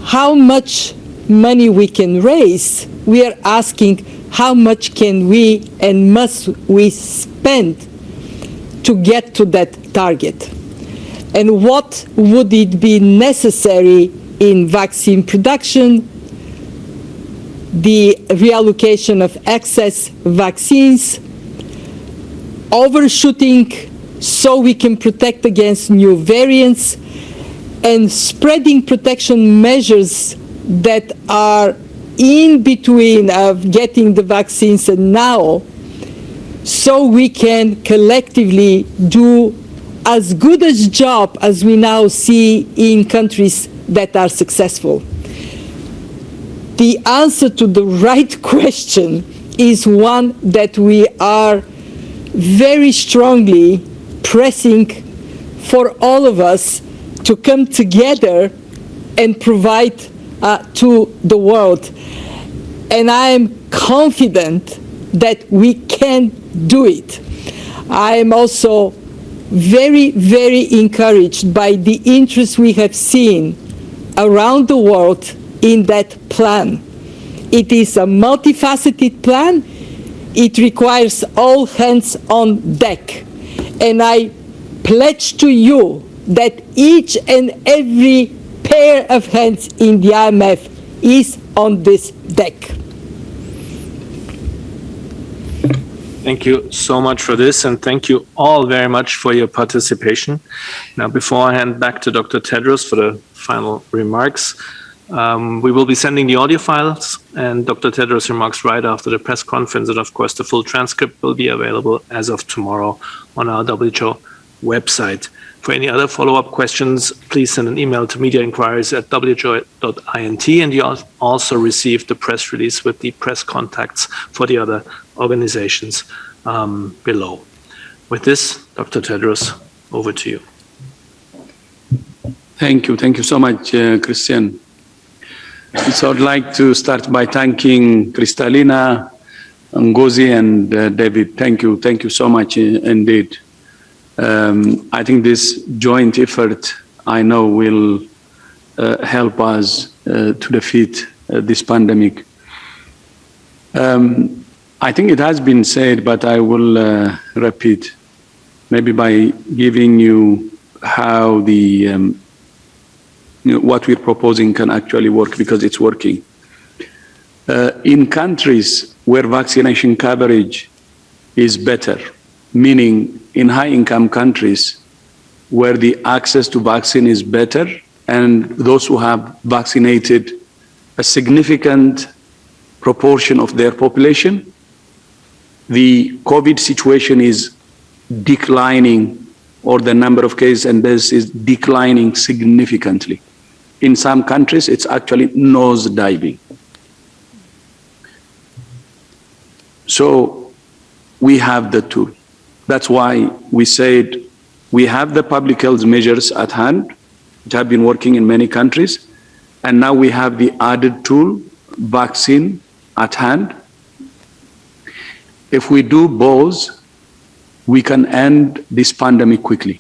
how much money we can raise, we are asking how much can we and must we spend to get to that target? And what would it be necessary in vaccine production, the reallocation of excess vaccines, overshooting so we can protect against new variants, and spreading protection measures that are in between of getting the vaccines and now, so we can collectively do as good a job as we now see in countries that are successful. The answer to the right question is one that we are very strongly pressing for all of us to come together and provide to the world. And I am confident that we can do it. I am also very, very encouraged by the interest we have seen around the world in that plan. It is a multifaceted plan. It requires all hands on deck. And I pledge to you that each and every pair of hands in the IMF is on this deck. Thank you so much for this, and thank you all very much for your participation. Now, before I hand back to Dr. Tedros for the final remarks, we will be sending the audio files and Dr. Tedros' remarks right after the press conference, and of course the full transcript will be available as of tomorrow on our WHO website. For any other follow-up questions, please send an email to mediainquiries@who.int, and you also received the press release with the press contacts for the other organizations below. With this, Dr. Tedros, over to you. Thank you. Thank you so much, Christian. So I'd like to start by thanking Kristalina, Ngozi, and David. Thank you. Thank you so much indeed. I think this joint effort, I know, will help us to defeat this pandemic. I think it has been said, but I will repeat, maybe by giving you how the what we're proposing can actually work, because it's working. In countries where vaccination coverage is better, meaning in high-income countries where the access to vaccine is better, and those who have vaccinated a significant proportion of their population, the COVID situation is declining, or the number of cases and deaths is declining significantly. In some countries, it's actually nosediving. So we have the tool. That's why we said We have the public health measures at hand, which have been working in many countries. And now we have the added tool, vaccine, at hand. If we do both, we can end this pandemic quickly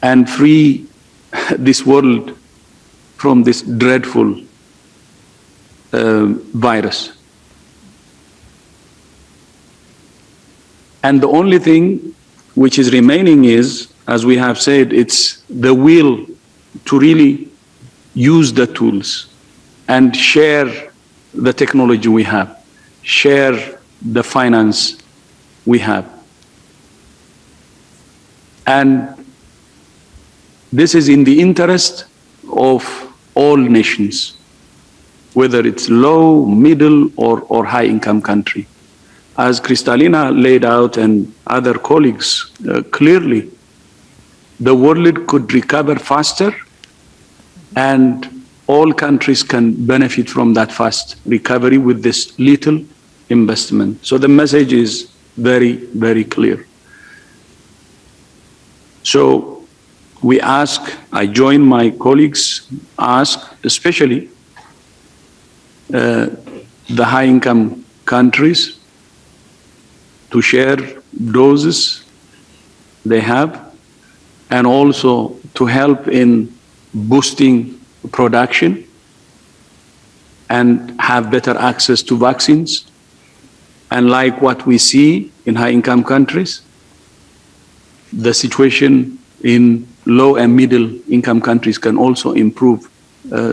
and free this world from this dreadful virus. And the only thing which is remaining is, as we have said, it's the will to really use the tools and share the technology we have, share the finance we have. And this is in the interest of all nations, whether it's low, middle, or high income country. As Kristalina laid out and other colleagues clearly, the world could recover faster and all countries can benefit from that fast recovery with this little investment. So the message is very, very clear. So we ask, I join my colleagues, ask especially the high income countries to share doses they have and also to help in boosting production and have better access to vaccines. And like what we see in high income countries, the situation in low and middle income countries can also improve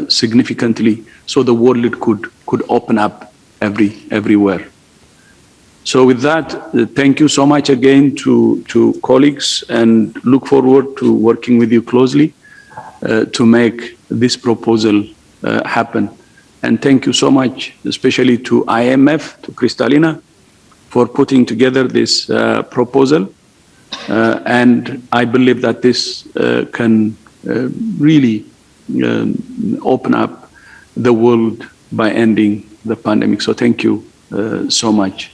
significantly, so the world could open up everywhere. So with that, thank you so much again to colleagues, and look forward to working with you closely to make this proposal happen. And thank you so much, especially to IMF, to Kristalina, for putting together this proposal. And I believe that this can really open up the world by ending the pandemic. So thank you so much.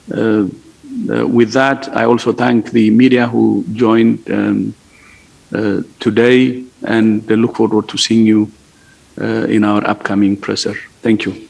With that, I also thank the media who joined today, and look forward to seeing you in our upcoming presser. Thank you.